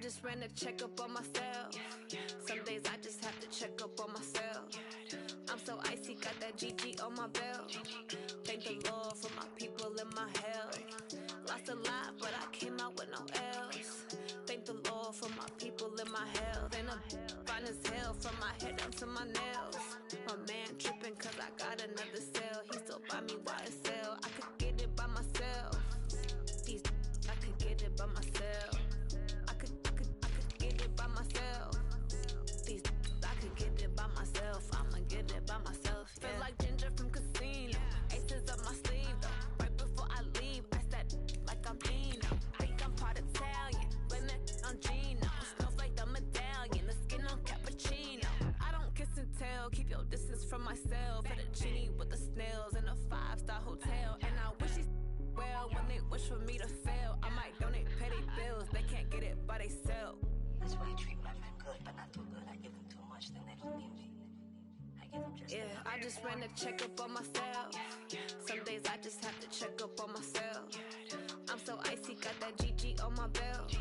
just ran a checkup on myself. Some days I just have to check up on myself. I'm so icy, got that GG on my belt. Thank the Lord for my people in my health. Lost a lot, but I came out with no else. Thank the Lord for my people in my health. And I'm fine as hell from my head down to my nails. My man tripping cause I got another cell. He still buy me YSL. I could get it by myself. These I could get it by myself. I could get it by myself. These I could get it by myself. I'ma get it by myself. Yeah. Feel like Ginger from Casino. Aces up my sleeve though. Right before I leave, I said like I'm Dino. Think I'm part Italian. Blame it on Gino. Smells like the medallion. The skin on cappuccino. I don't kiss and tell. Keep your distance from myself. For the genie with the snails in a 5-star hotel. And I wish he's well when they wish for me to fail. I might donate petty bills. They can't get it by they sell. That's why I treat my men good, but not too good. I give them too much, then they don't need me. I give them just enough. I just ran a checkup on myself. Some days I just have to check up on myself. I'm so icy, got that GG on my belt.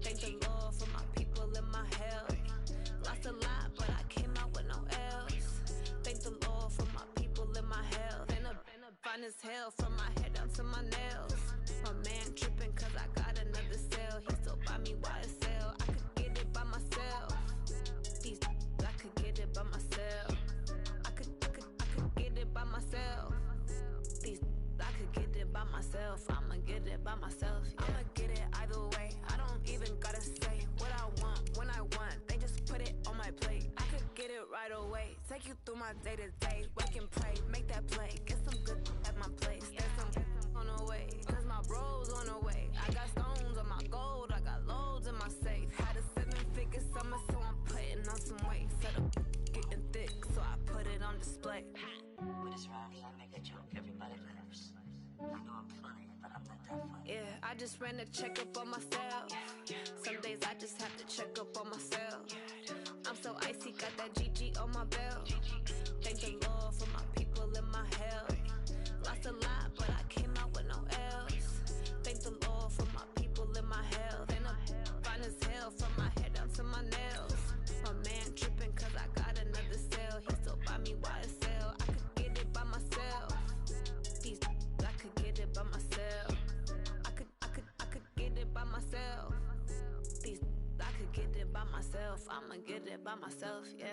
Thank the Lord for my people in my health. Lost a lot, but I came out with no else. Thank the Lord for my people in my health. And I'm fine as hell from my head down to my nails. My man tripping cause I got another cell. He still buy me YSL. I could get it by myself. These I could get it by myself. I could get it by myself. These I could get it by myself. I'ma get it by myself. Yeah. I'ma get it either way. I don't even gotta say what I want when I want. They just put it on my plate. I could get it right away. Take you through my day to day. Work and pray, make that play. Get some good at my place. There's some on the way. Cause my bros on the way. I got stones on my gold. I got loads in my safe. Had a 7-figure summer, so I'm putting on some weight. Set up getting thick, so I put it on display. With his rhymes, I make a joke, everybody laughs. I know I'm funny, but I'm not that funny. Yeah, I just ran a checkup on myself. Some days I just have to check up on myself. I'm so icy, got that GG on my belt. Thank the Lord for my people in my health. Lost a lot, but I came out with no else. Thank the Lord for my people in my health. And I'm fine as hell from my head down to my nails. My man tripping cause I got another cell. He still buy me YSL. I could get it by myself. These I could get it by myself. I could get it by myself. These I could get it by myself. I'ma get it by myself, yeah.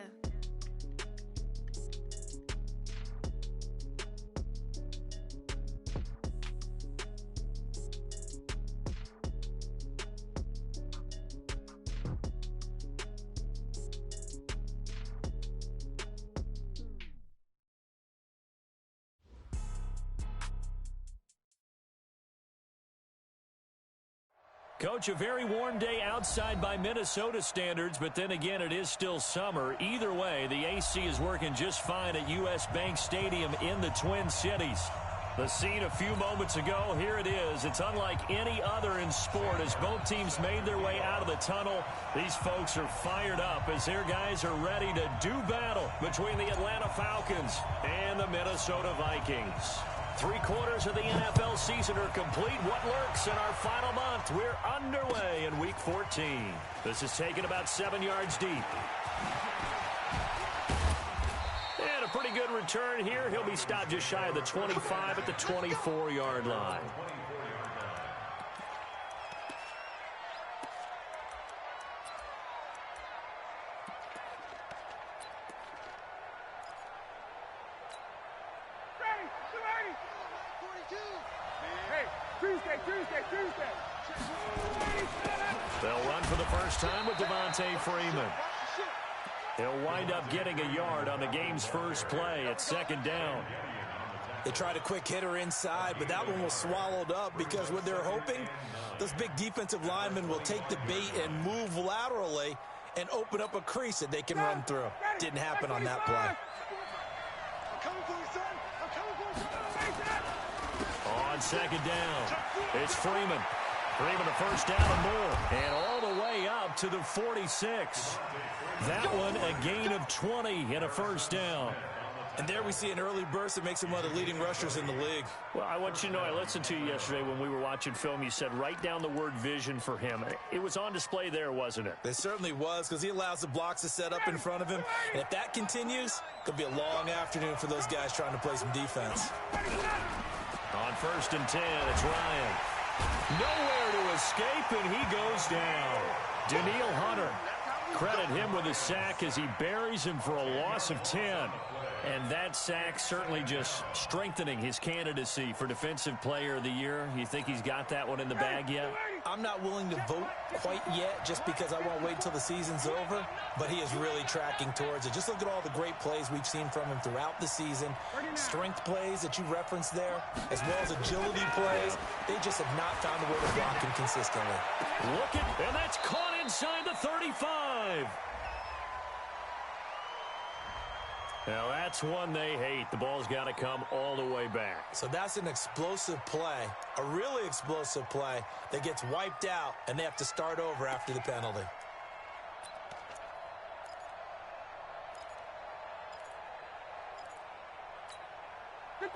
Coach, a very warm day outside by Minnesota standards, but then again, it is still summer. Either way, the AC is working just fine at US Bank Stadium in the Twin Cities. The scene a few moments ago, here it is. It's unlike any other in sport as both teams made their way out of the tunnel. These folks are fired up as their guys are ready to do battle between the Atlanta Falcons and the Minnesota Vikings. 3/4 of the NFL season are complete. What lurks in our final month? We're underway in Week 14. This is taken about 7 yards deep. And a pretty good return here. He'll be stopped just shy of the 25 at the 24-yard line. They'll run for the first time with Devontae Freeman. He'll wind up getting a yard on the game's first play at 2nd down. They tried a quick hitter inside, but that one was swallowed up because what they're hoping, those big defensive linemen will take the bait and move laterally and open up a crease that they can run through. Didn't happen on that play. On 2nd down, it's Freeman. Freeman a first down and more. And all the way up to the 46. That one a gain of 20 and a first down. And there we see an early burst that makes him one of the leading rushers in the league. Well, I want you to know, I listened to you yesterday when we were watching film. You said write down the word vision for him. It was on display there, wasn't it? It certainly was, because he allows the blocks to set up in front of him. And if that continues, it'll be a long afternoon for those guys trying to play some defense. On 1st and 10, it's Ryan. Nowhere to escape, and he goes down. Daniil Hunter. Credit him with a sack as he buries him for a loss of 10. And that sack certainly just strengthening his candidacy for Defensive Player of the Year. You think he's got that one in the bag yet? I'm not willing to vote quite yet just because I won't wait until the season's over, but he is really tracking towards it. Just look at all the great plays we've seen from him throughout the season. Strength plays that you referenced there, as well as agility plays. They just have not found a way to block him consistently. Look at, and that's caught inside the 35. Now, that's one they hate. The ball's got to come all the way back. So that's an explosive play, a really explosive play that gets wiped out, and they have to start over after the penalty.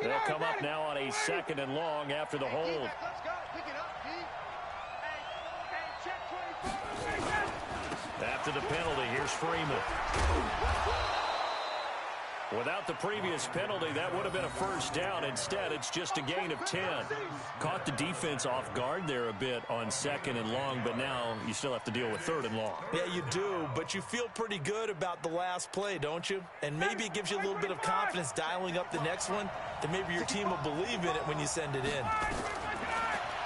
They'll come up now on a 2nd and long after the hold. After the penalty, here's Freeman. Without the previous penalty, that would have been a 1st down. Instead, it's just a gain of 10. Caught the defense off guard there a bit on 2nd and long, but now you still have to deal with 3rd and long. Yeah, you do, but you feel pretty good about the last play, don't you? And maybe it gives you a little bit of confidence dialing up the next one, that maybe your team will believe in it when you send it in.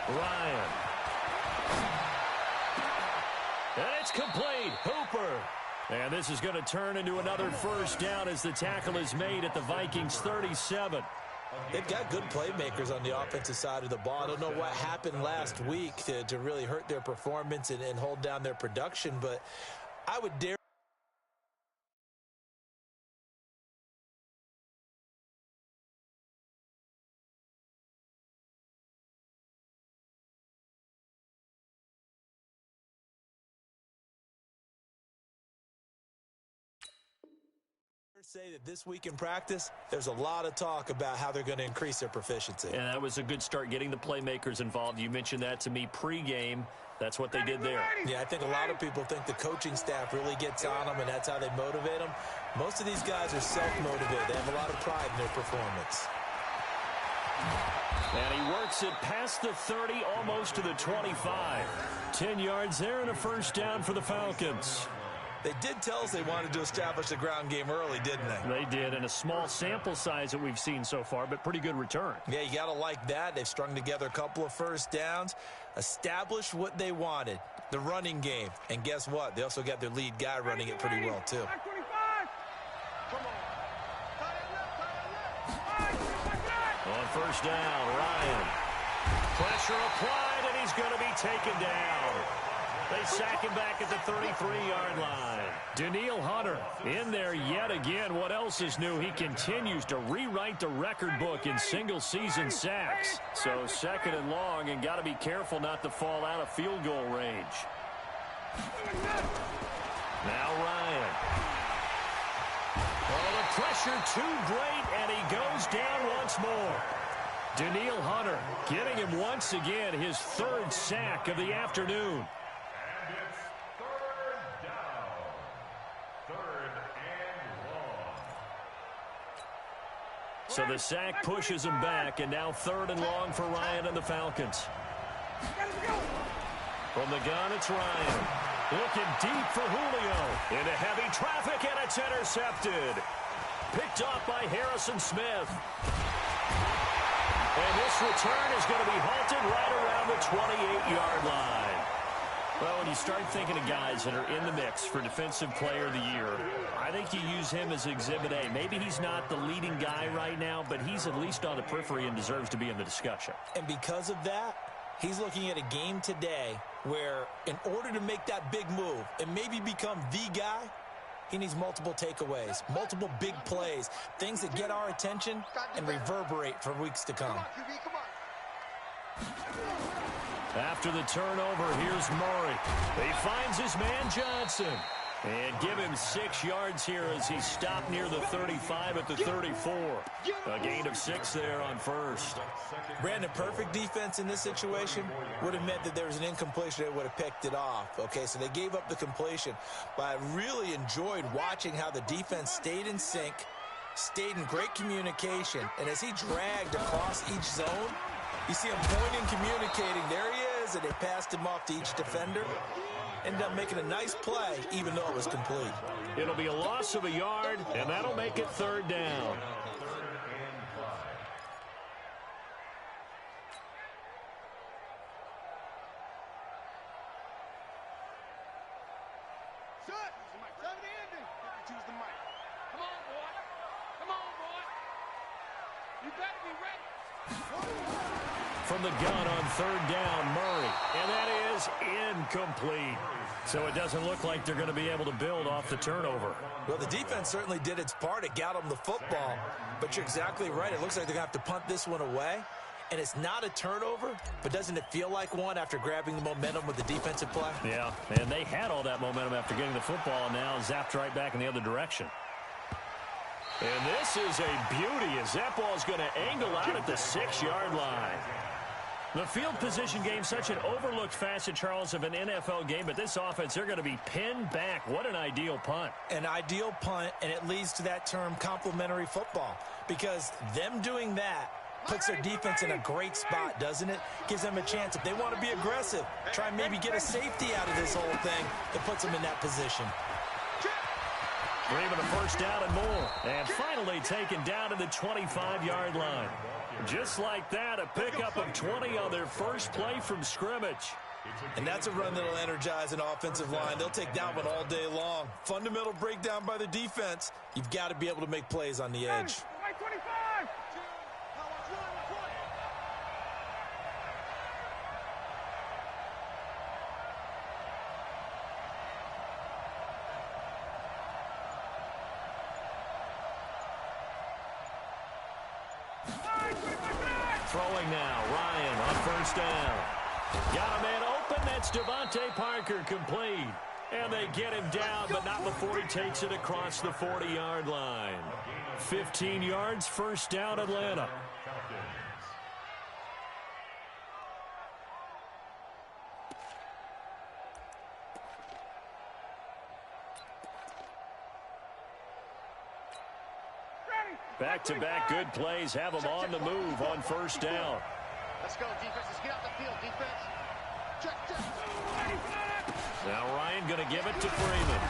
Ryan. And it's complete. Hooper. And this is going to turn into another 1st down as the tackle is made at the Vikings 37. They've got good playmakers on the offensive side of the ball. I don't know what happened last week to really hurt their performance and hold down their production, but I would dare say that this week in practice, there's a lot of talk about how they're going to increase their proficiency. And that was a good start, getting the playmakers involved. You mentioned that to me pregame. That's what they did there. Yeah, I think a lot of people think the coaching staff really gets on them, and that's how they motivate them. Most of these guys are self-motivated. They have a lot of pride in their performance. And he works it past the 30, almost to the 25. 10 yards there and a 1st down for the Falcons. They did tell us they wanted to establish the ground game early, didn't they? They did, and a small sample size that we've seen so far, but pretty good return. Yeah, you got to like that. They've strung together a couple of 1st downs, established what they wanted, the running game. And guess what? They also got their lead guy running it pretty well, too. On 1st down, Ryan. Pressure applied, and he's going to be taken down. They sack him back at the 33-yard line. Daniil Hunter in there yet again. What else is new? He continues to rewrite the record book in single-season sacks. So 2nd and long, and got to be careful not to fall out of field goal range. Now Ryan. Oh, the pressure too great, and he goes down once more. Daniil Hunter getting him once again his 3rd sack of the afternoon. So the sack pushes him back, and now 3rd and long for Ryan and the Falcons. From the gun, it's Ryan. Looking deep for Julio. Into heavy traffic, and it's intercepted. Picked off by Harrison Smith. And this return is going to be halted right around the 28-yard line. Well, when you start thinking of guys that are in the mix for Defensive Player of the Year, I think you use him as Exhibit A. Maybe he's not the leading guy right now, but he's at least on the periphery and deserves to be in the discussion. And because of that, he's looking at a game today where in order to make that big move and maybe become the guy, he needs multiple takeaways, multiple big plays, things that get our attention and reverberate for weeks to come. After the turnover, here's Murray. He finds his man Johnson. And give him 6 yards here as he stopped near the 35 at the 34. A gain of 6 there on first. Brandon, perfect defense in this situation would have meant that there was an incompletion that would have picked it off. Okay, so they gave up the completion. But I really enjoyed watching how the defense stayed in sync, stayed in great communication, and as he dragged across each zone, you see him pointing, communicating. There he is, and they passed him off to each defender. Ended up making a nice play, even though it was complete. It'll be a loss of a yard, and that'll make it 3rd down. From the gun on 3rd down, Murray. And that is incomplete. So it doesn't look like they're going to be able to build off the turnover. Well, the defense certainly did its part. It got them the football. But you're exactly right. It looks like they're going to have to punt this one away. And it's not a turnover, but doesn't it feel like one after grabbing the momentum with the defensive play? Yeah, and they had all that momentum after getting the football, and now zapped right back in the other direction. And this is a beauty as that ball is going to angle out at the 6-yard line. The field position game, such an overlooked facet, Charles, of an NFL game, but this offense, they're going to be pinned back. What an ideal punt. An ideal punt, and it leads to that term complementary football, because them doing that puts their defense in a great spot, doesn't it? Gives them a chance. If they want to be aggressive, try and maybe get a safety out of this whole thing, it puts them in that position. Dreaming a 1st down and more. And finally taken down to the 25-yard line. Just like that, a pickup of 20 on their first play from scrimmage. And that's a run that'll energize an offensive line. They'll take that one all day long. Fundamental breakdown by the defense. You've got to be able to make plays on the edge. Throwing now, Ryan on 1st down. Got a man open, that's Devontae Parker complete. And they get him down, but not before he takes it across the 40-yard line. 15 yards, 1st down, Atlanta. Back-to-back good plays have them on the move on 1st down. Let's go, defense. Let's get out the field, defense. Check. Now Ryan going to give it to Freeman.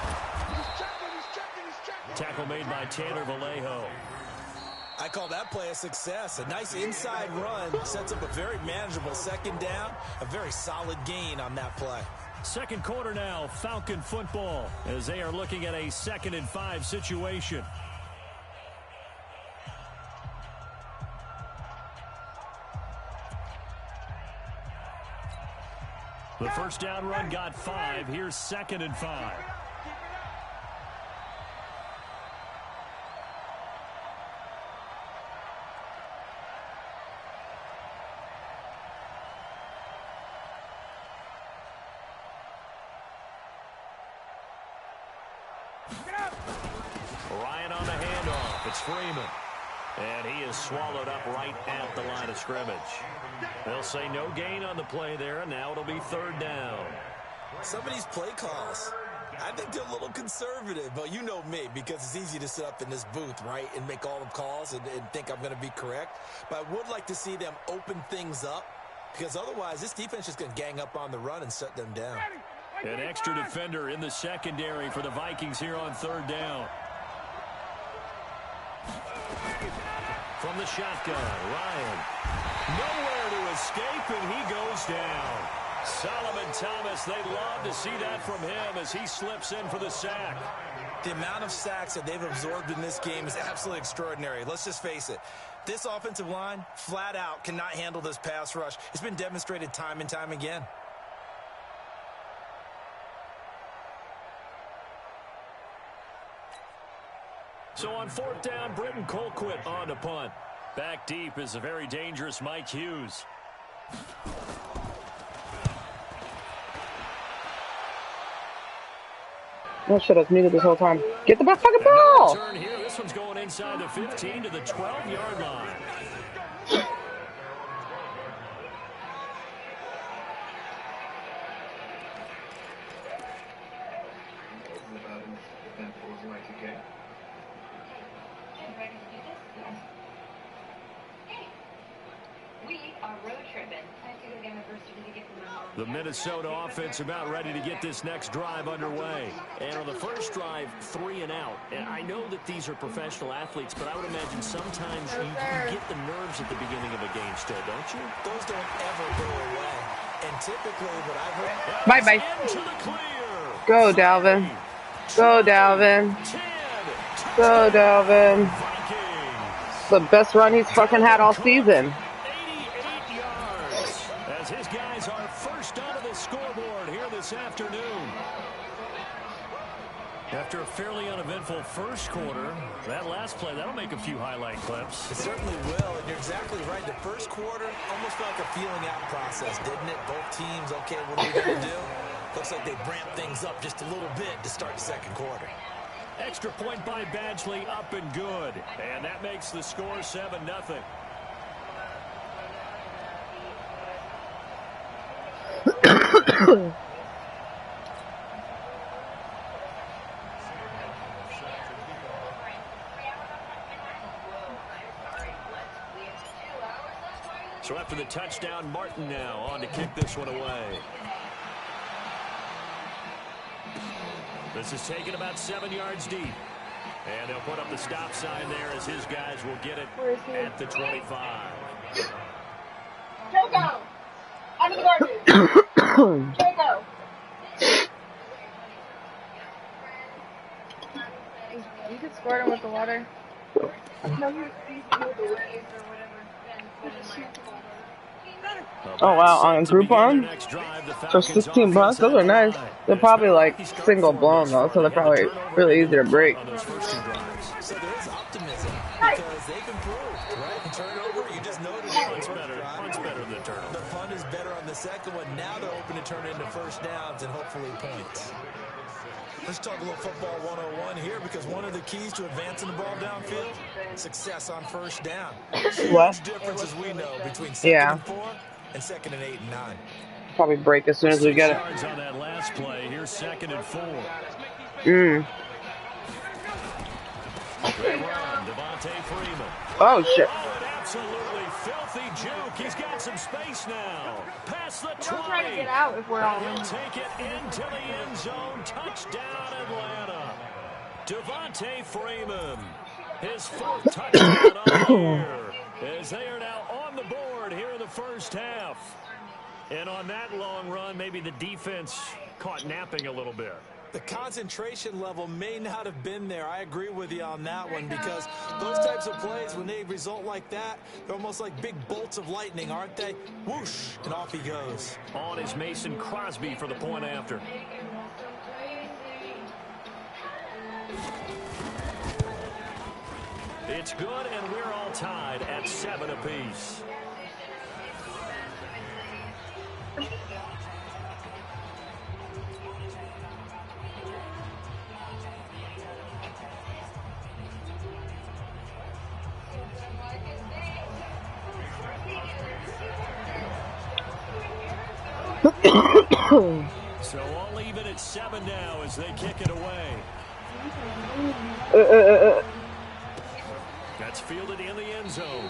He's checking. Tackle made by Taylor Vallejo. I call that play a success. A nice inside run sets up a very manageable 2nd down. A very solid gain on that play. 2nd quarter now, Falcon football, as they are looking at a 2nd and 5 situation. The 1st down run got 5. Here's 2nd and 5. Ryan on the handoff. It's Freeman. And he is swallowed up right at the line of scrimmage. They'll say no gain on the play there, and now it'll be 3rd down. Some of these play calls, I think they're a little conservative, but you know me, because it's easy to sit up in this booth, right, and make all the calls and think I'm going to be correct. But I would like to see them open things up, because otherwise this defense is going to gang up on the run and shut them down. An extra defender in the secondary for the Vikings here on 3rd down. From the shotgun, Ryan. Nowhere to escape, and he goes down. Solomon Thomas, they'd love to see that from him as he slips in for the sack. The amount of sacks that they've absorbed in this game is absolutely extraordinary. Let's just face it. This offensive line, flat out, cannot handle this pass rush. It's been demonstrated time and time again. So on 4th down, Britton Colquitt on to punt. Back deep is a very dangerous Mike Hughes. That shit was muted this whole time. Get the fucking And no ball! return here. This one's going inside the 15 to the 12-yard line. The Minnesota offense about ready to get this next drive underway. And on the first drive, 3 and out. And I know that these are professional athletes, but I would imagine sometimes you get the nerves at the beginning of a game still, don't you? Those don't ever go away. And typically what I've heard... Bye-bye. Go, Dalvin. Go, Dalvin. Go, Dalvin. It's the best run he's fucking had all season. 88 yards as his guys are first onto the scoreboard here this afternoon. After a fairly uneventful first quarter, that last play, that'll make a few highlight clips. It certainly will, and you're exactly right. The first quarter almost felt like a feeling out process, didn't it? Both teams, okay, what are we going to do? Looks like they ramped things up just a little bit to start the second quarter. Extra point by Badgley, up and good. And that makes the score 7-0. So after the touchdown, Martin now on to kick this one away. This is taken about 7 yards deep. And they'll put up the stop sign there as his guys will get it at the 25. Choco! Under the garbage! Choco! You could squirt him with the water. Oh wow, on Groupon for $16, those are nice. They're probably like single blown though, so they're probably really easy to break. So there is optimism because they've improved, right? Turnover, you just noted Punt's better than the turnover. The punt is better on the second one. Now they're hoping to turn into first downs and hopefully points. Let's talk a little football 101 here because one of the keys to advancing the ball downfield, success on first down. Huge difference, as we know, between second and 4 and second and 8 and 9. Probably break as soon as we get it. 6 yards on that last play. Here's second and 4. Mm. Devontae Freeman. Oh shit. Oh, an absolutely filthy juke. He's got some space now. Past the 20. We're trying to get out if we're all in. He'll take it into the end zone. Touchdown, Atlanta. Devontae Freeman. His 4th touchdown on the year. As they are now on the board here in the first half. And on that long run, maybe the defense caught napping a little bit. The concentration level may not have been there. I agree with you on that one because those types of plays, when they result like that, they're almost like big bolts of lightning, aren't they? Whoosh, and off he goes. On is Mason Crosby for the point after. It's good, and we're all tied at 7 apiece. So all even at 7 now as they kick it away. That's fielded in the end zone.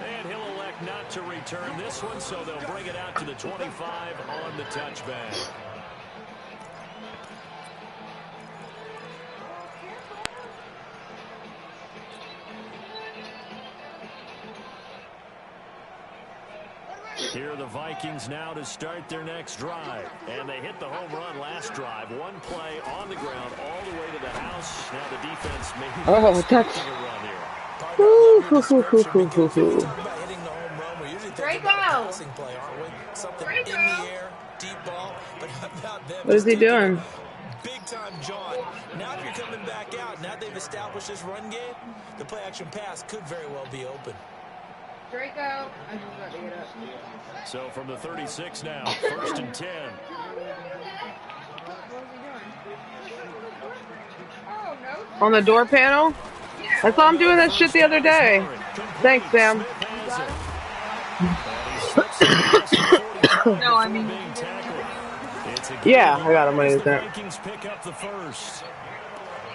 And he'll elect not to return this one, so they'll bring it out to the 25 on the touchback. Here are the Vikings now to start their next drive. And they hit the home run last drive. One play on the ground all the way to the house. Now the defense may be expecting a run here. What is he doing? Big time John. Now if you're coming back out, now they've established this run game, the play action pass could very well be open. Draco. I'm just about to get up. So from the 36 now, 1st and 10. What was he doing? On the door panel? I saw him doing that shit the other day. Thanks, Sam. No, I mean, Yeah, I got him when he was there. Vikings pick up the first.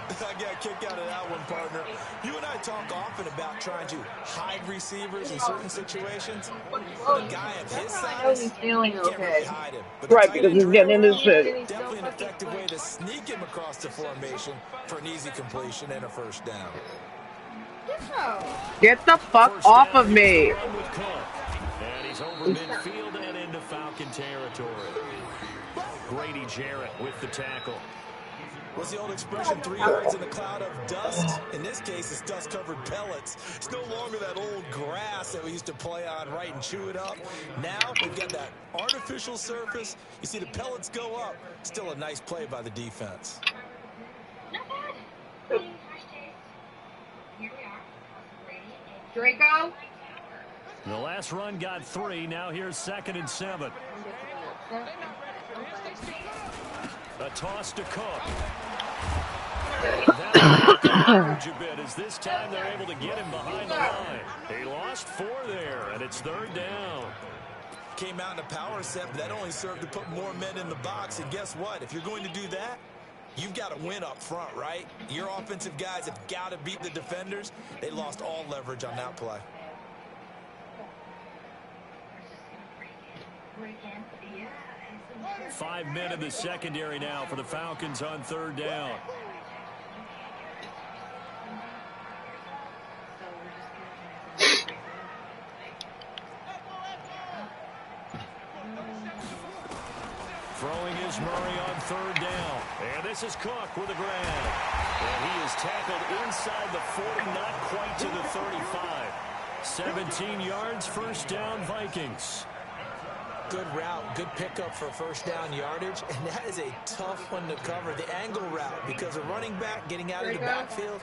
I got a kick out of that one, partner. You and I talk often about trying to hide receivers in certain situations. But a guy of his I know he's size feeling can't really okay. hide him. But Right, because he's getting into shit. definitely an effective way to sneak him across the formation for an easy completion and a first down. Get the fuck off of me. And he's over midfield and into Falcon territory. Grady Jarrett with the tackle. What's the old expression, 3 yards in a cloud of dust? In this case, it's dust-covered pellets. It's no longer that old grass that we used to play on, right, and chew it up. Now we've got that artificial surface. You see the pellets go up. Still a nice play by the defense. Draco? The last run got 3. Now here's 2nd and 7. A toss to Cook. That'll a bit as this time they're able to get him behind the line. He lost 4 there, and it's 3rd down. Came out in a power set, but that only served to put more men in the box. And guess what? If you're going to do that, you've got to win up front, right? Your offensive guys have got to beat the defenders. They lost all leverage on that play. Five men in the secondary now for the Falcons on 3rd down. Throwing is Murray on 3rd down. And this is Cook with a grab. And he is tackled inside the 40, not quite to the 35. 17 yards, first down, Vikings. Good route, good pickup for first down yardage, and that is a tough one to cover, the angle route, because a running back getting out of the backfield,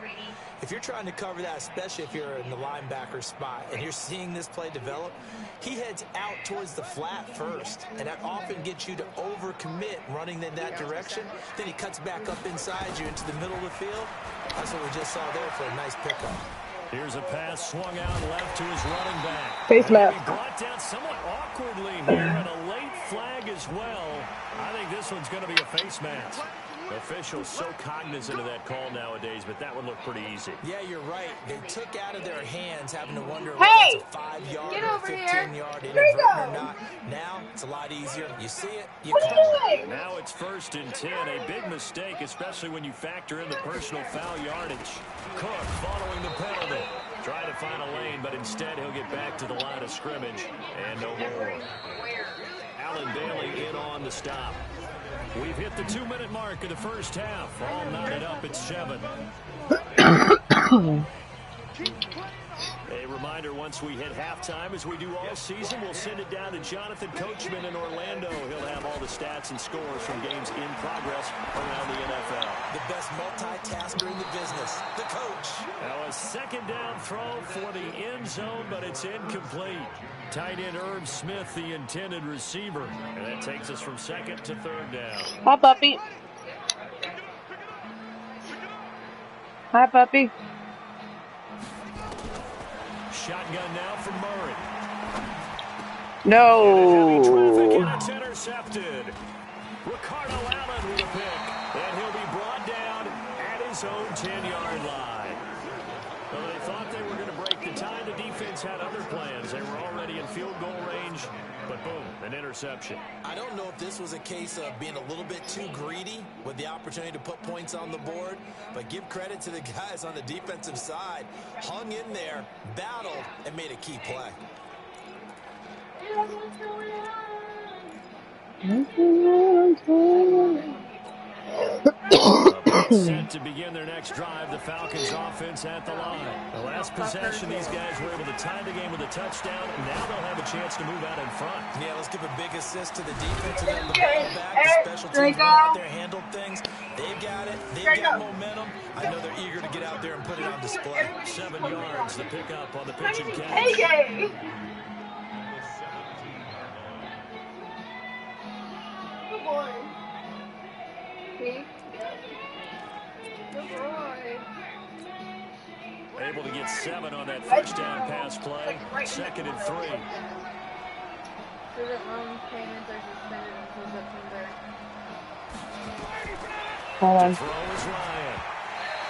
if you're trying to cover that, especially if you're in the linebacker spot and you're seeing this play develop, he heads out towards the flat first, and that often gets you to overcommit running in that direction. Then he cuts back up inside you into the middle of the field. That's what we just saw there for a nice pickup. Here's a pass swung out left to his running back. Face mask. He brought down somewhat awkwardly here, and a late flag as well. I think this one's going to be a face mask. Officials so cognizant of that call nowadays, but that would look pretty easy. Yeah, you're right. They took out of their hands having to wonder Hey! whether it's a 5-yard Get or over 15-yard here. inadvertent or not. Now, it's a lot easier. You see it, you call it. Now it's 1st and 10. A big mistake, especially when you factor in the personal foul yardage. Cook following the penalty. Trying to find a lane, but instead he'll get back to the line of scrimmage. And no more. Allen Bailey in on the stop. We've hit the 2-minute mark of the first half. All knotted up at 7. A reminder, once we hit halftime, as we do all season, we'll send it down to Jonathan Coachman in Orlando. He'll have all the stats and scores from games in progress around the NFL. The best multitasker in the business, the coach. Now a 2nd down throw for the end zone, but it's incomplete. Tight end Herb Smith, the intended receiver. And that takes us from 2nd to 3rd down. Hi, puppy. Hi, puppy. Shotgun now from Murray. No. And it's intercepted. Ricardo Allen with a pick. And he'll be brought down at his own 10-yard line. Well, they thought they were going to break the tie. The defense had other plans. They were already in field goal range. But boom, an interception. I don't know if this was a case of being a little bit too greedy with the opportunity to put points on the board, but give credit to the guys on the defensive side. Hung in there, battled, and made a key play. Set to begin their next drive, the Falcons offense at the line. The last possession, these guys were able to tie the game with a touchdown, and now they'll have a chance to move out in front. Yeah, let's give a big assist to the defense and then the ball back. The special teams went out there, handled things. They've got it. They've got momentum. I know they're eager to get out there and put it on display. 7 yards, the pickup on the pitch and catch. Hey, Able to get 7 on that first down pass play. 2nd and 3. Student loan payments are suspended until September. Hold on. To throw is Ryan.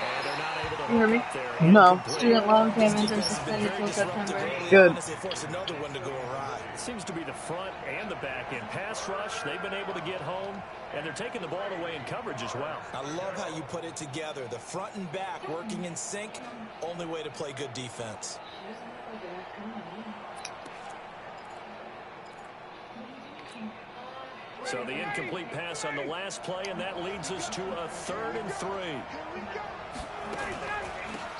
And they're not able to You hear me? hook up there. No. Incomplete. Student loan payments are suspended until September. Good. They forced another one to go awry. It seems to be the front and the back end. Pass rush, they've been able to get home, and they're taking the ball away in coverage as well. I love how you put it together. The front and back working in sync. Only way to play good defense. So the incomplete pass on the last play, and that leads us to a 3rd and 3.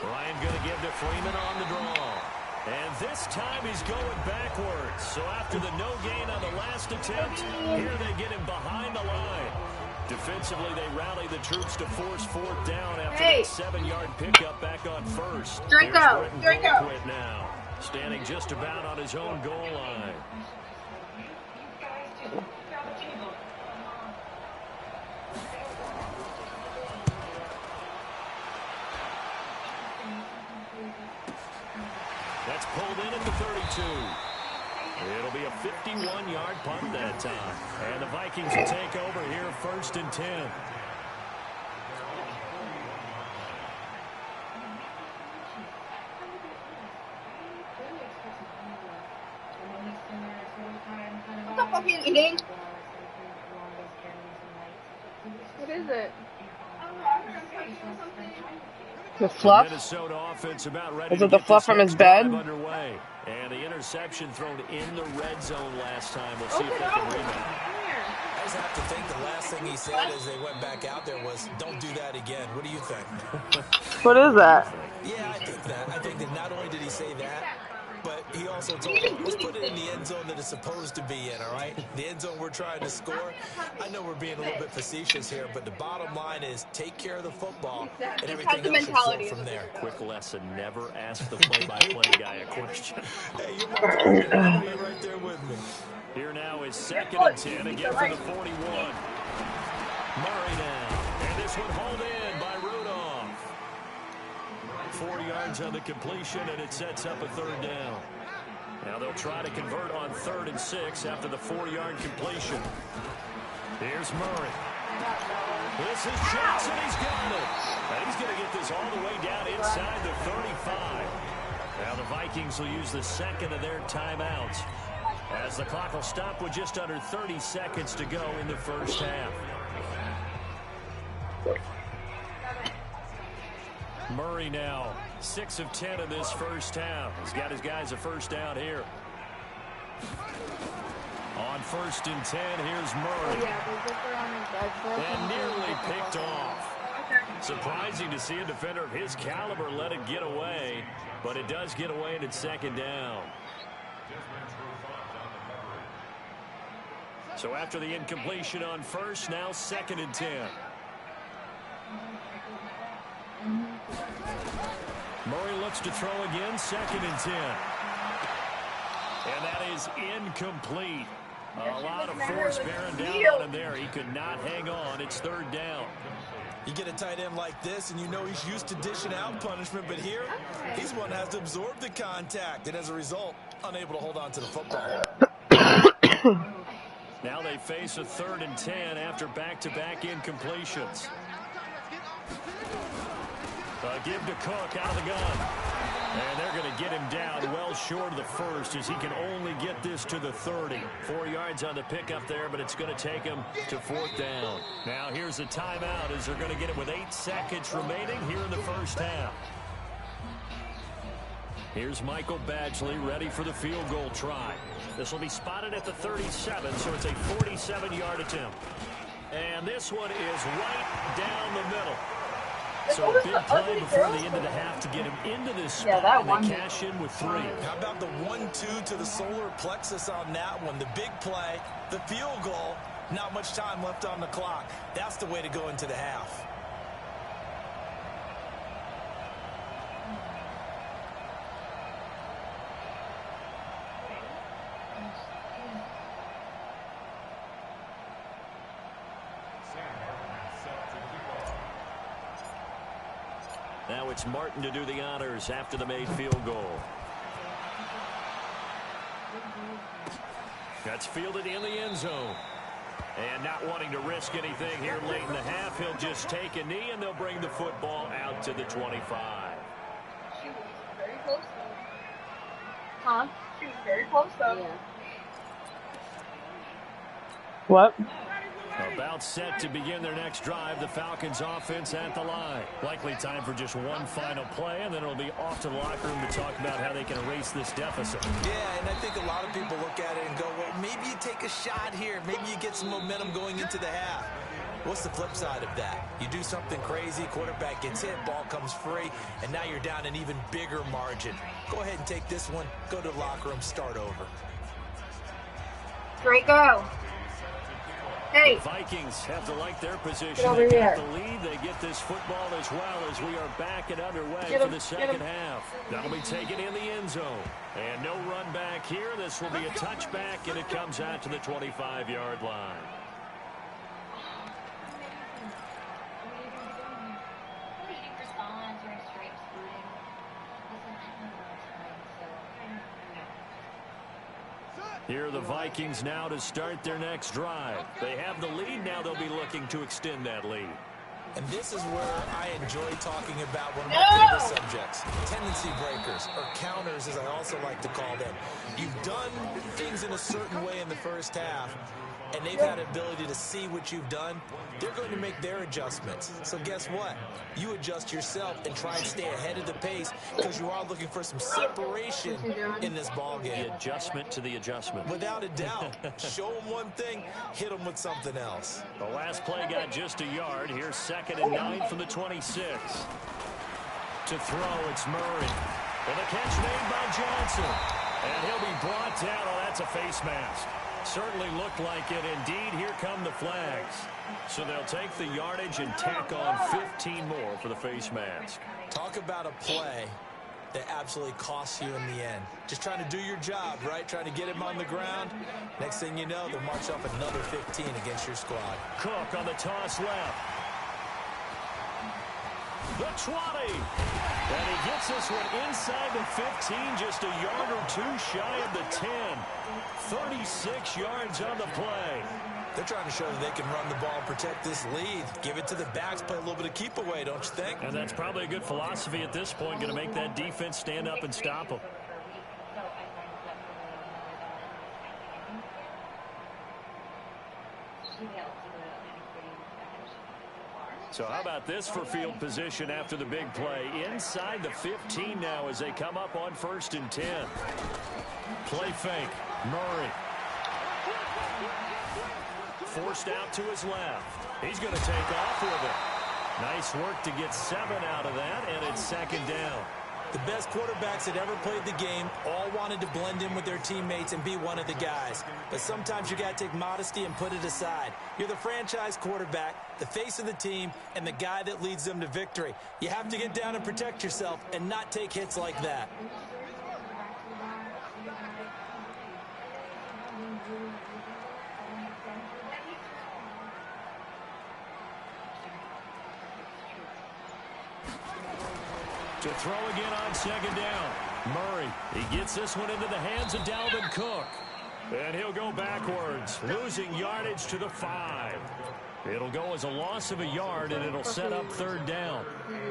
Ryan going to give to Freeman on the draw. And this time he's going backwards. So after the no gain on the last attempt, here they get him behind the line. Defensively, they rally the troops to force 4th down after that 7-yard pickup back on 1st. Draco! Quit now, standing just about on his own goal line. That's pulled in at the 32. It'll be a 51-yard punt that time. And the Vikings will take over here 1st and 10. What the fuck are you eating? What is it? The fluff? Minnesota offense about ready Was to it the get fluff this from his next bed? drive underway. And the interception thrown in the red zone last time. We'll see if they can rebound. I just have to think the last thing he said as they went back out there was, don't do that again. What do you think? What is that? Yeah, I think that. I think that not only did he say that, but he also told them, let's put it in the end zone that it's supposed to be in, all right? The end zone we're trying to score. I know we're being a little bit facetious here, but the bottom line is take care of the football, and everything else should flow from there. Quick lesson, never ask the play-by-play guy a question. Hey, you're my partner. I'm gonna be right there with me. Here now is 2nd and 10, again for the 41. Murray now, and this one hauled in by Rudolph. 4 yards on the completion, and it sets up a 3rd down. Now they'll try to convert on 3rd and 6 after the 4-yard completion. Here's Murray. This is Johnson. He's got it. And he's going to get this all the way down inside the 35. Now the Vikings will use the 2nd of their timeouts, as the clock will stop with just under 30 seconds to go in the first half. Murray now 6 of 10 in this first half. He's got his guys a first down here. On 1st and 10, here's Murray. And nearly picked off. Surprising to see a defender of his caliber let it get away, but it does get away, and it's 2nd down. So after the incompletion on 1st, now 2nd and 10. Murray looks to throw again, 2nd and 10. And that is incomplete. A lot of force bearing down on him there. He could not hang on. It's 3rd down. You get a tight end like this, and you know he's used to dishing out punishment, but here, he's one that has to absorb the contact, and as a result, unable to hold on to the football. Now they face a 3rd and 10 after back-to-back incompletions. Give to Cook out of the gun. And they're going to get him down well short of the 1st, as he can only get this to the 30. 4 yards on the pickup there, but it's going to take him to 4th down. Now here's a timeout, as they're going to get it with 8 seconds remaining here in the first half. Here's Michael Badgley ready for the field goal try. This will be spotted at the 37, so it's a 47-yard attempt. And this one is right down the middle. So a big play before the end of the half to get him into this spot, and they cash in with 3. How about the 1-2 to the solar plexus on that one? The big play, the field goal, not much time left on the clock. That's the way to go into the half. Now it's Martin to do the honors after the made field goal. That's fielded in the end zone. And not wanting to risk anything here late in the half, he'll just take a knee, and they'll bring the football out to the 25. She was very close, though. Huh? She was very close, though. Yeah. What? About set to begin their next drive, the Falcons offense at the line. Likely time for just one final play, and then it'll be off to the locker room to talk about how they can erase this deficit. Yeah, and I think a lot of people look at it and go, well, maybe you take a shot here. Maybe you get some momentum going into the half. What's the flip side of that? You do something crazy, quarterback gets hit, ball comes free, and now you're down an even bigger margin. Go ahead and take this one, go to the locker room, start over. Draco. Hey. The Vikings have to like their position. Get over they here. get the lead. They get this football as well as we are back and underway Get for him, the second half. That'll be taken in the end zone. And no run back here. This will be a touchback, and it comes out to the 25-yard line. Here are the Vikings now to start their next drive. They have the lead. Now they'll be looking to extend that lead. And this is where I enjoy talking about one of my favorite subjects, tendency breakers, or counters, as I also like to call them. You've done things in a certain way in the first half, and they've had the ability to see what you've done. They're going to make their adjustments. So guess what? You adjust yourself and try and stay ahead of the pace because you are looking for some separation in this ball game. The adjustment to the adjustment. Without a doubt. Show them one thing, hit them with something else. The last play got just a yard. Here's 2nd and 9 from the 26. To throw, it's Murray. And a catch made by Johnson. And he'll be brought down. Oh, that's a face mask. Certainly looked like it. Indeed, here come the flags. So they'll take the yardage and tack on 15 more for the face mask. Talk about a play that absolutely costs you in the end. Just trying to do your job, right? Trying to get him on the ground. Next thing you know, they'll march up another 15 against your squad. Cook on the toss left. The 20. And he gets this one inside the 15, just a yard or two shy of the 10. 36 yards on the play. They're trying to show that they can run the ball and protect this lead. Give it to the backs, play a little bit of keep away, don't you think? And that's probably a good philosophy at this point, going to make that defense stand up and stop them. So how about this for field position after the big play? Inside the 15 now as they come up on 1st and 10. Play fake. Murray. Forced out to his left. He's going to take off with it. Nice work to get 7 out of that, and it's 2nd down. The best quarterbacks that ever played the game all wanted to blend in with their teammates and be one of the guys. But sometimes you got to take modesty and put it aside. You're the franchise quarterback, the face of the team, and the guy that leads them to victory. You have to get down and protect yourself and not take hits like that. To throw again on 2nd down. Murray, he gets this one into the hands of Dalvin Cook. And he'll go backwards, losing yardage to the 5. It'll go as a loss of a yard, and it'll set up 3rd down.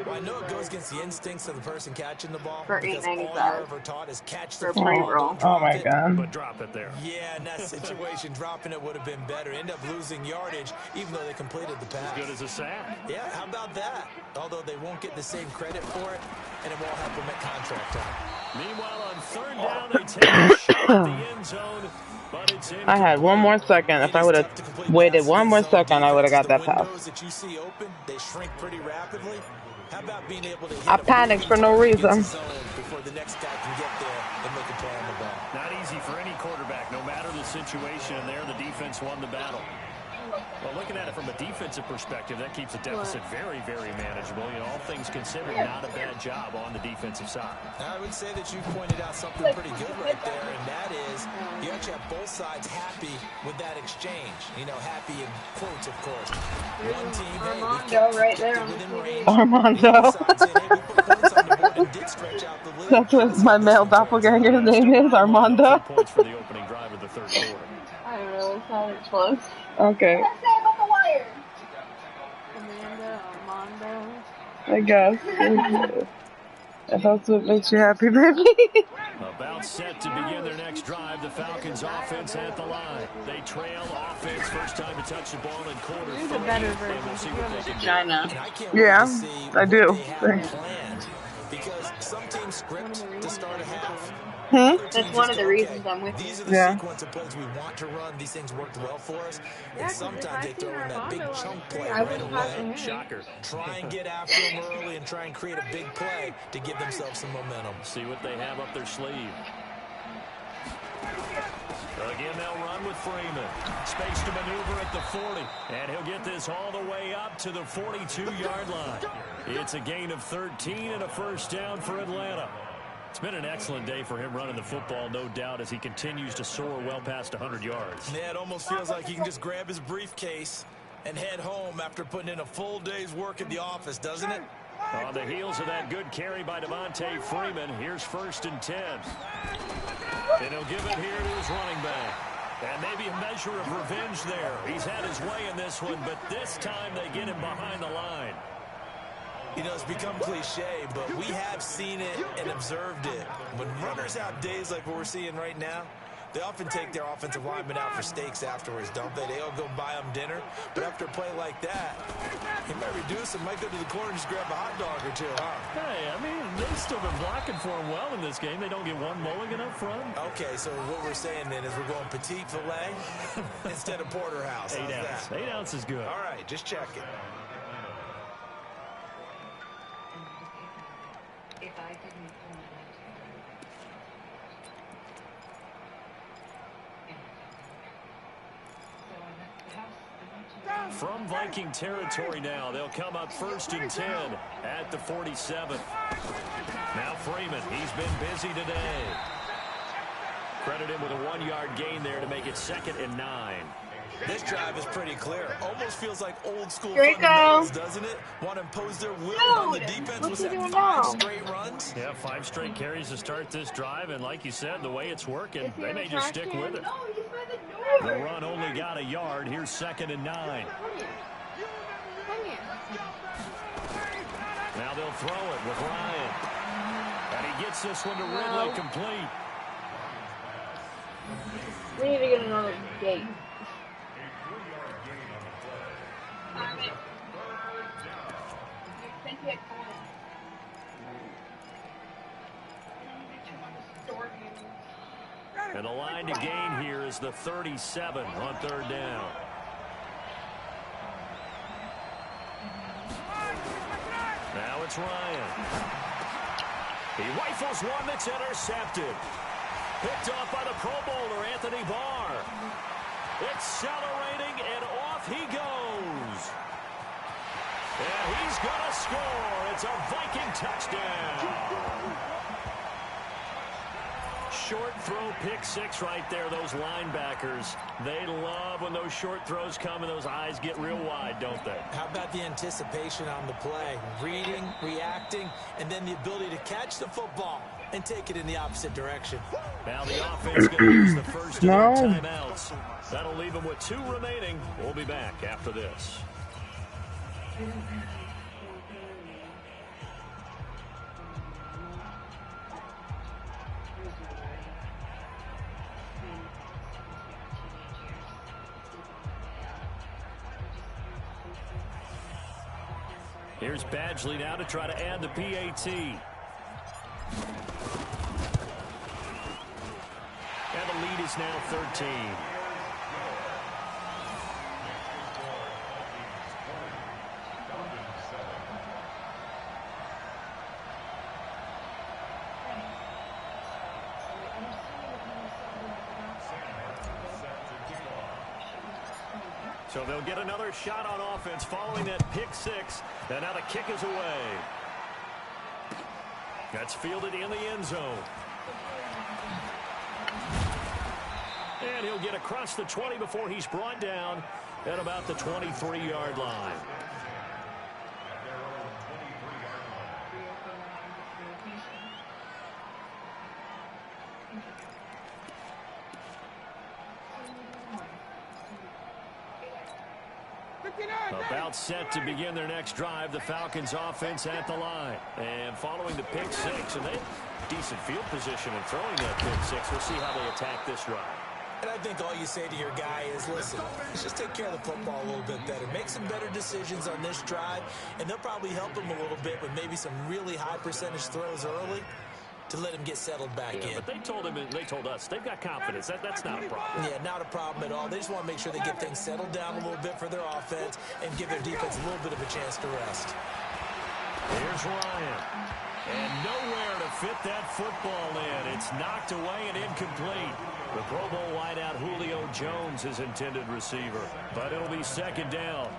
Well, I know it goes against the instincts of the person catching the ball. For because all you're ever taught is catch the ball. Oh, my God. But drop it there. Yeah, in that situation, dropping it would have been better. End up losing yardage, even though they completed the pass. As good as a sack. Yeah, how about that? Although they won't get the same credit for it, and it won't help them at contract time. Meanwhile, on 3rd down, they take a shot at the end zone. But it's I had 1 more second. If I would have waited 1 more second, I would have got that pass. That you see open, they shrink pretty rapidly. How about being able to hit I panicked for no reason. Before the next guy can get there and make a play on the ball. Not easy for any quarterback, no matter the situation. And there, the defense won the battle. Well, looking at it from a defensive perspective, that keeps the deficit very, very manageable. You know, all things considered, not a bad job on the defensive side. I would say that you pointed out something pretty good right there, and that is you actually have both sides happy with that exchange. You know, happy in quotes, of course. One team, Armando right there on the TV. Armando. That's what my male doppelganger's name is, Armando. Points for the opening drive of the third quarter. I don't know, it sounded close. Okay. What did I say about the wire? Amanda, Armando. I guess. If that's what makes you happy, baby. About set to begin their next drive. The Falcons offense at the line. They trail offense. First time to touch the ball in quarter three. Here's a better version. We'll see what they can do. China. Yeah, I do. Because some teams script to start a half. That's one of the reasons I'm with you. These are the sequence of plays we want to run. These things worked well for us. And sometimes they throw in that big chunk play right away. Shocker. Try and get after them early and try and create a big play to give themselves some momentum. See what they have up their sleeve. Again, they'll run with Freeman. Space to maneuver at the 40. And he'll get this all the way up to the 42-yard line. It's a gain of 13 and a first down for Atlanta. It's been an excellent day for him running the football, no doubt, as he continues to soar well past 100 yards. Yeah, it almost feels like he can just grab his briefcase and head home after putting in a full day's work at the office, doesn't it? On the heels of that good carry by Devontae Freeman, here's 1st and 10. And he'll give it here to his running back. And maybe a measure of revenge there. He's had his way in this one, but this time they get him behind the line. You know, it's become cliche, but we have seen it and observed it. When runners have days like what we're seeing right now, they often take their offensive linemen out for steaks afterwards, don't they? They all go buy them dinner. But after a play like that, he might reduce and might go to the corner and just grab a hot dog or two, huh? Hey, I mean, they've still been blocking for him well in this game. They don't get one mulligan up front. Okay, so what we're saying then is we're going petite filet instead of porterhouse. 8 ounce. 8 ounce is good. All right, just check it. From Viking territory now, they'll come up 1st and 10 at the 47. Now Freeman, he's been busy today. Credit him with a 1-yard gain there to make it 2nd and 9. This drive is pretty clear. Almost feels like old school Draco. fundamentals, doesn't it? Want to impose their will on the defense. Was that 5 straight runs? Yeah, 5 straight carries to start this drive, and like you said, the way it's working, they may just stick with it. The run only got a yard. Here's 2nd and 9. Now they'll throw it with Ryan. And he gets this one to Ridley complete. We need to get another gate. And the line to gain here is the 37 on 3rd down. Now it's Ryan. He rifles one that's intercepted. Picked off by the Pro Bowler, Anthony Barr. Accelerating, and off he goes. And he's going to score. It's a Viking touchdown. Short throw, pick 6 right there. Those linebackers, they love when those short throws come and those eyes get real wide, don't they? How about the anticipation on the play? Reading, reacting, and then the ability to catch the football and take it in the opposite direction. Now the offense going to use the first of their timeouts. That'll leave them with 2 remaining. We'll be back after this. Here's Badgley now to try to add the PAT. And the lead is now 13. So they'll get another shot on offense following that pick six. And now the kick is away. That's fielded in the end zone. And he'll get across the 20 before he's brought down at about the 23-yard line. About set to begin their next drive, the Falcons offense at the line. And following the pick six, and they have decent field position in throwing that pick six. We'll see how they attack this drive. And I think all you say to your guy is, listen, let's just take care of the football a little bit better. Make some better decisions on this drive, and they'll probably help him a little bit with maybe some really high percentage throws early to let him get settled back in. But they told us they've got confidence. That's not a problem. Yeah, not a problem at all. They just want to make sure they get things settled down a little bit for their offense and give their defense a little bit of a chance to rest. Here's Ryan. And nowhere to fit that football in. It's knocked away and incomplete. The Pro Bowl wideout Julio Jones is intended receiver. But it'll be second down.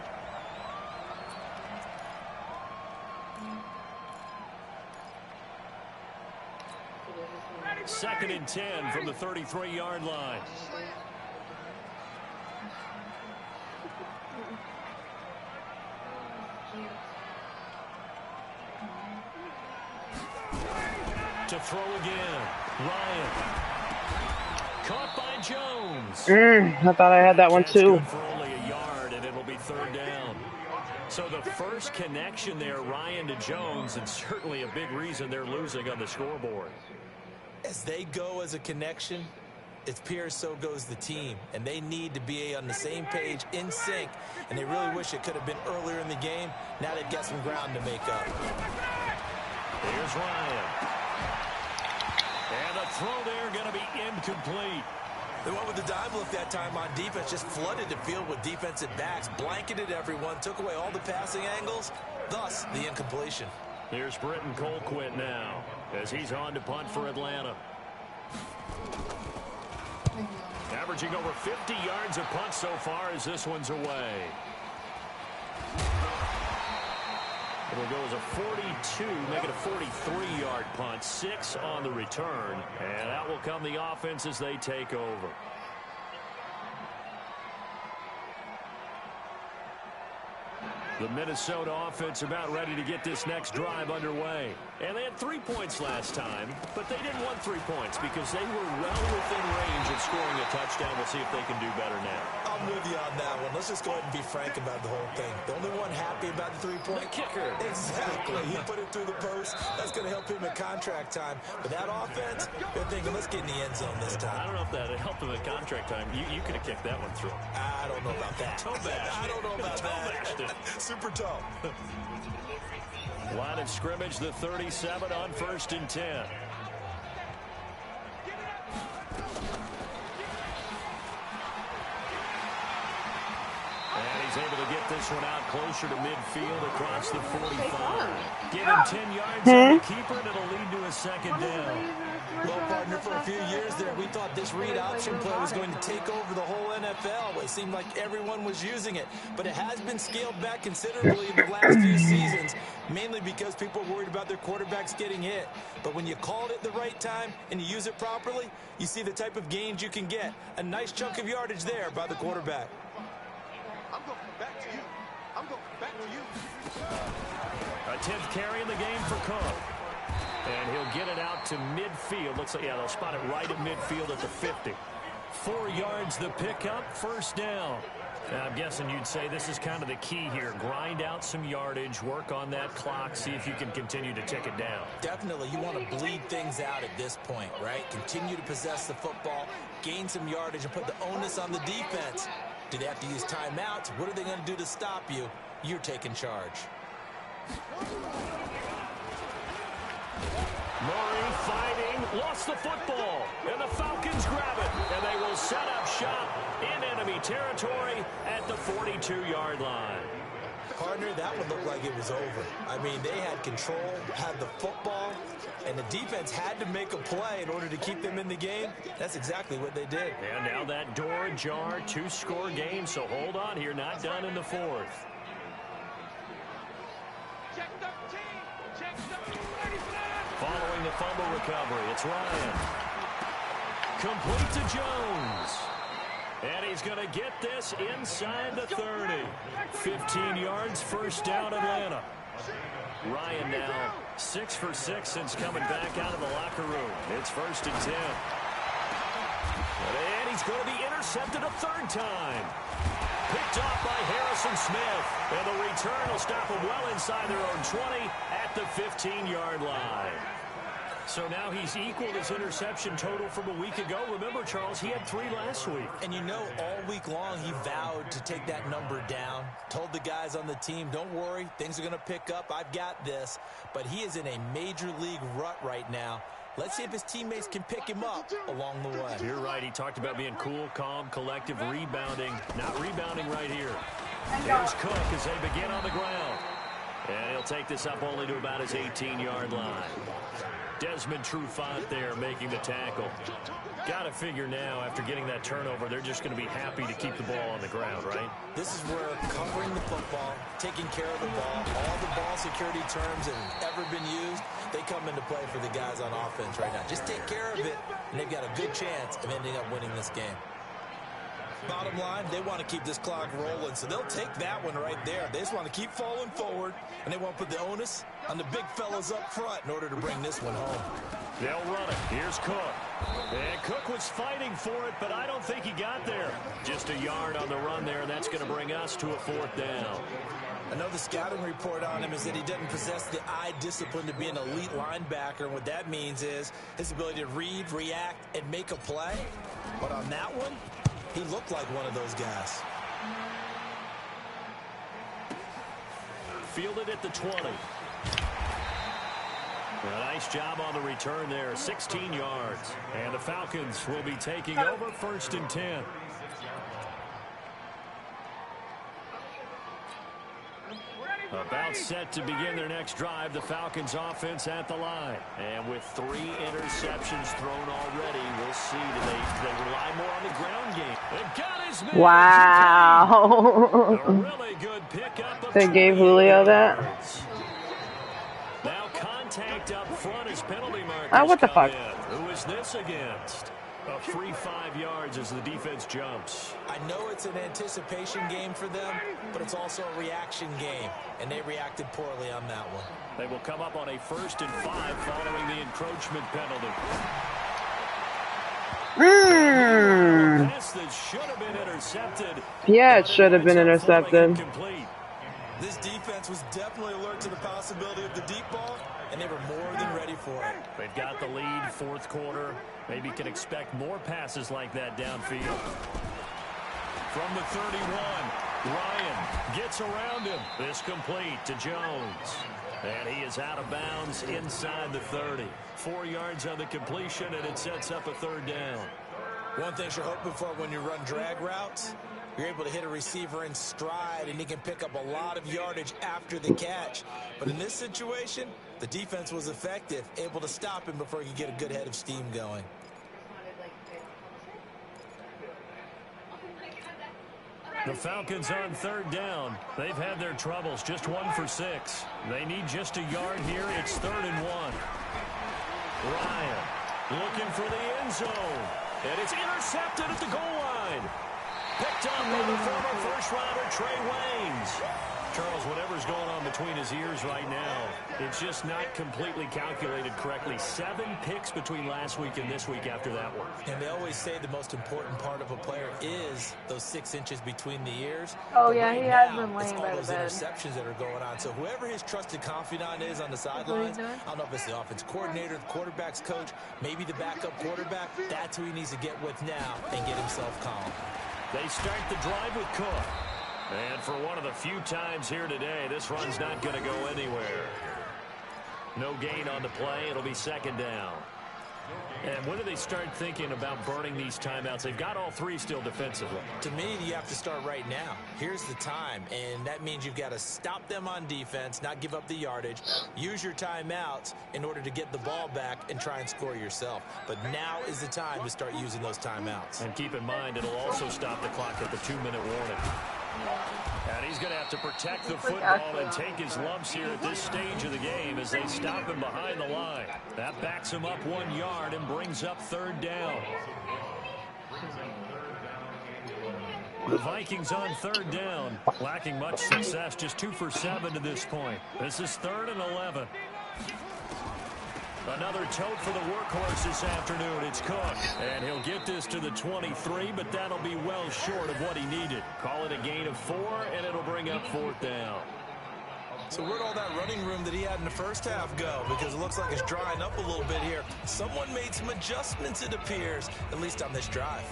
Second and 10 from the 33-yard line. To throw again. Ryan. Caught by Jones. I thought I had that one too. For only a yard, and it'll be third down. So the first connection there, Ryan to Jones, and certainly a big reason they're losing on the scoreboard. As they go as a connection, it appears so goes the team. And they need to be on the same page, in sync. And they really wish it could have been earlier in the game. Now they've got some ground to make up. Here's Ryan. And the throw there going to be incomplete. They went with the dive look that time on defense, just flooded the field with defensive backs, blanketed everyone, took away all the passing angles, thus the incompletion. Here's Britton Colquitt now as he's on to punt for Atlanta. Averaging over 50 yards a punt so far as this one's away. It'll go as a 42, make it a 43-yard punt, 6 on the return, and out will come the offense as they take over. The Minnesota offense about ready to get this next drive underway. And they had 3 points last time, but they didn't want 3 points because they were well within range of scoring a touchdown. We'll see if they can do better now. I'm with you on that one. Let's just go ahead and be frank about the whole thing. The only one happy about the 3-point kicker. Exactly. He put it through the post. That's going to help him at contract time. But that offense, they're thinking, let's get in the end zone this time. I don't know if that helped him at contract time. You could have kicked that one through. I don't know about that. I don't know about that. Super tough. Line of scrimmage, the 37 on 1st and 10. And he's able to get this one out closer to midfield across the 45. Give him 10 yards on the keeper, and it'll lead to a second down. Well, partner, for a few years there, we thought this read option play was going to take over the whole NFL. It seemed like everyone was using it, but it has been scaled back considerably in the last few seasons, mainly because people are worried about their quarterbacks getting hit. But when you call it at the right time and you use it properly, you see the type of gains you can get. A nice chunk of yardage there by the quarterback. I'm going back to you. I'm going back to you. A 10th carry in the game for Cook. And he'll get it out to midfield. Looks like, yeah, they'll spot it right at midfield at the 50. 4 yards the pickup, first down. Now, I'm guessing you'd say this is kind of the key here. Grind out some yardage, work on that clock, see if you can continue to tick it down. Definitely. You want to bleed things out at this point, right? Continue to possess the football, gain some yardage, and put the onus on the defense. Do they have to use timeouts? What are they going to do to stop you? You're taking charge. Murray fighting, lost the football, and the Falcons grab it, and they will set up shop in enemy territory at the 42-yard line. Partner, that one looked like it was over. I mean, they had control, had the football, And the defense had to make a play in order to keep them in the game. That's exactly what they did. And now that door ajar, 2-score game, so hold on here, not done in the fourth. Following the fumble recovery, it's Ryan. Complete to Jones. And he's going to get this inside the 30. 15 yards, first down Atlanta. Ryan now 6 for 6 since coming back out of the locker room. It's 1st and 10. And he's going to be intercepted a third time. Picked off by Harrison Smith. And the return will stop him well inside their own 20 at the 15-yard line. So now he's equaled his interception total from a week ago. Remember, Charles, he had 3 last week. And you know, all week long he vowed to take that number down. Told the guys on the team, don't worry, things are going to pick up. I've got this. But he is in a major league rut right now. Let's see if his teammates can pick him up along the way. You're right. He talked about being cool, calm, collective, rebounding. Not rebounding right here. Here's Cook as they begin on the ground. And he'll take this up only to about his 18-yard line. Desmond Trufant there making the tackle. Got to figure now, after getting that turnover, they're just going to be happy to keep the ball on the ground, right? This is where covering the football, taking care of the ball, all the ball security terms that have ever been used, they come into play for the guys on offense right now. Just take care of it, and they've got a good chance of ending up winning this game. Bottom line, they want to keep this clock rolling, so they'll take that one right there. They just want to keep falling forward, and they want to put the onus on the big fellas up front in order to bring this one home. They'll run it. Here's Cook. And Cook was fighting for it, but I don't think he got there. Just a yard on the run there, and that's going to bring us to a 4th down. I know the scouting report on him is that he doesn't possess the eye discipline to be an elite linebacker. And what that means is his ability to read, react, and make a play. But on that one, he looked like one of those guys. Fielded at the 20. A nice job on the return there, 16 yards. And the Falcons will be taking over 1st and 10. About set to begin their next drive, the Falcons offense at the line. And with 3 interceptions thrown already, we'll see. Do they rely more on the ground game? They've got his man. Wow. A really good pickup of They gave Julio that. Now contact up front as penalty markers. Oh, what the fuck? Who is this against? A free 5 yards as the defense jumps. I know it's an anticipation game for them, but it's also a reaction game, and they reacted poorly on that one. They will come up on a 1st and 5 following the encroachment penalty. Pass that should have been intercepted. Yeah, it should have been intercepted. This defense was definitely alert to the possibility of the deep ball, and they were more than ready for it. They've got the lead, 4th quarter. Maybe can expect more passes like that downfield. From the 31, Ryan gets around him. This complete to Jones. And he is out of bounds inside the 30. 4 yards on the completion, and it sets up a 3rd down. One thing you're hoping for when you run drag routes, you're able to hit a receiver in stride, and he can pick up a lot of yardage after the catch. But in this situation, the defense was effective, able to stop him before he could get a good head of steam going. The Falcons on 3rd down. They've had their troubles, just 1 for 6. They need just a yard here. It's 3rd and 1. Ryan looking for the end zone. And it's intercepted at the goal line. Picked up by the former first-rounder Trey Waynes. Charles, whatever's going on between his ears right now, it's just not completely calculated correctly. 7 picks between last week and this week after that one. And they always say the most important part of a player is those 6 inches between the ears. Oh, but yeah, right he has now, been laying it's by all the those bed. interceptions that are going on. So whoever his trusted confidant is on the sidelines, I don't know if it's the offense coordinator, the quarterback's coach, maybe the backup quarterback, that's who he needs to get with now and get himself calm. They start the drive with Cook. And for one of the few times here today, this run's not going to go anywhere. No gain on the play. It'll be 2nd down. And when do they start thinking about burning these timeouts? They've got all three still defensively. To me, you have to start right now. Here's the time, and that means you've got to stop them on defense, not give up the yardage, use your timeouts in order to get the ball back and try and score yourself. But now is the time to start using those timeouts. And keep in mind, it'll also stop the clock at the 2-minute warning. And he's going to have to protect the football and take his lumps here at this stage of the game as they stop him behind the line. That backs him up 1 yard and brings up 3rd down. The Vikings on 3rd down, lacking much success, just 2 for 7 to this point. This is 3rd and 11. Another tote for the workhorse this afternoon. It's Cook. And he'll get this to the 23, but that'll be well short of what he needed. Call it a gain of 4, and it'll bring up 4th down. So where'd all that running room that he had in the first half go? Because it looks like it's drying up a little bit here. Someone made some adjustments, it appears, at least on this drive.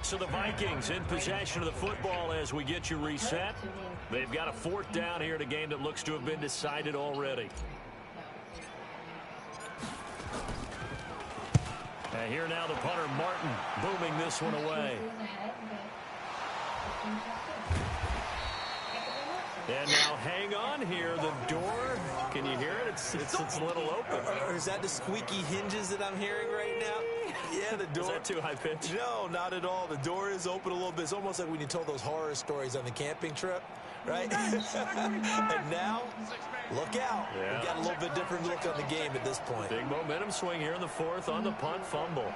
So the Vikings in possession of the football as we get you reset. They've got a 4th down here in a game that looks to have been decided already. And here now the punter, Martin, booming this one away. And now hang on here. The door, can you hear it? It's a little open. Or is that the squeaky hinges that I'm hearing right now? Yeah, the door. Is that too high pitch? No, not at all. The door is open a little bit. It's almost like when you told those horror stories on the camping trip, right? And now, look out. Yeah. We've got a little bit different look on the game at this point. Big momentum swing here in the 4th on the punt fumble.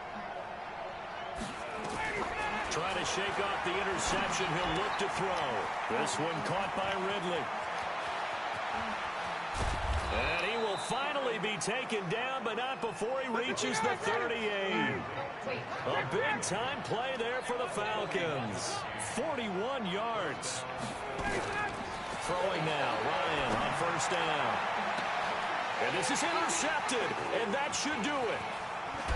Trying to shake off the interception. He'll look to throw. This one caught by Ridley. And he will finally be taken down, but not before he reaches the 38. A big-time play there for the Falcons. 41 yards. Throwing now. Ryan on 1st down. And this is intercepted, and that should do it.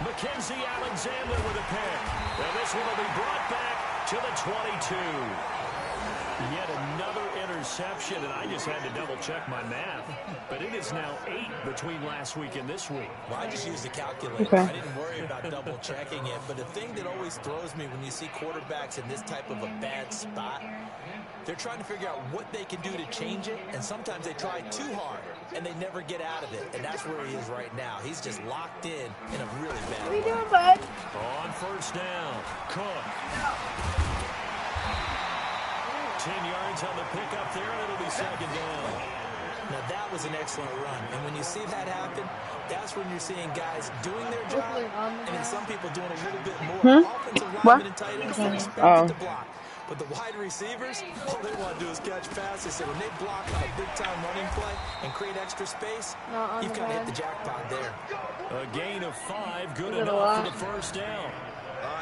Mackenzie Alexander with a pick. And this one will be brought back to the 22. Yet another interception, and I just had to double-check my math. But it is now 8 between last week and this week. Well, I just used a calculator. Okay. I didn't worry about double-checking it. But the thing that always throws me when you see quarterbacks in this type of a bad spot, they're trying to figure out what they can do to change it, and sometimes they try too hard, and they never get out of it. And that's where he is right now. He's just locked in a really bad way. What are you doing, bud? On 1st down, Cook. 10 yards on the pickup there, and it'll be 2nd down. Now, that was an excellent run. And when you see that happen, that's when you're seeing guys doing their job, and then some people doing a little bit more. Offensive linemen and tight ends are expected to block. But the wide receivers, all they want to do is catch passes. So when they block on a big-time running play and create extra space, you've kind of hit the jackpot there. A gain of 5, good enough for the 1st down.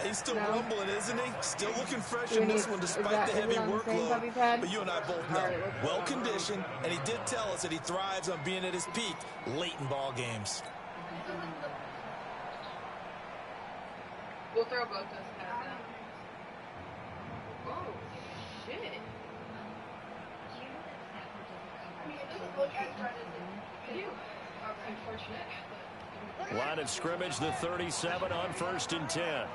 He's still rumbling, isn't he? Still looking fresh in this one despite the heavy workload. But you and I both know, well-conditioned, and he did tell us that he thrives on being at his peak late in ball games. We'll throw both those guys down. Oh, shit. Unfortunate. Line of scrimmage, the 37 on 1st and 10.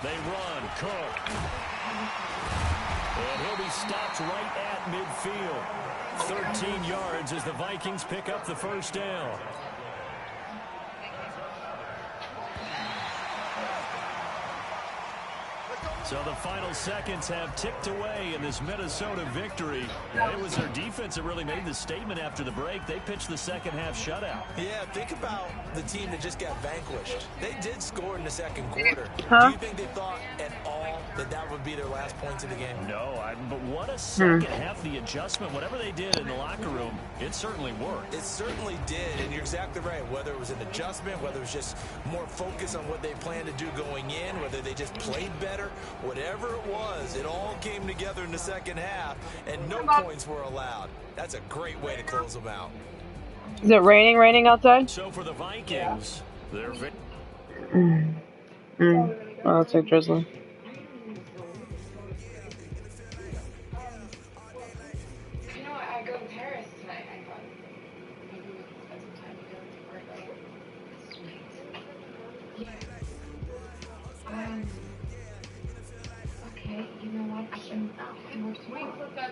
They run, Cook. And he'll be stopped right at midfield. 13 yards as the Vikings pick up the 1st down. So the final seconds have ticked away in this Minnesota victory. It was their defense that really made the statement after the break. They pitched the second half shutout. Yeah, think about the team that just got vanquished. They did score in the 2nd quarter. Huh? Do you think they thought at all that that would be their last points of the game? No, but what a second half, the adjustment, whatever they did in the locker room, it certainly worked. It certainly did, and you're exactly right. Whether it was an adjustment, whether it was just more focus on what they planned to do going in, whether they just played better, whatever it was, it all came together in the second half, and no points were allowed. That's a great way to close them out. Is it raining outside? So for the Vikings, they're Oh, it's like drizzling.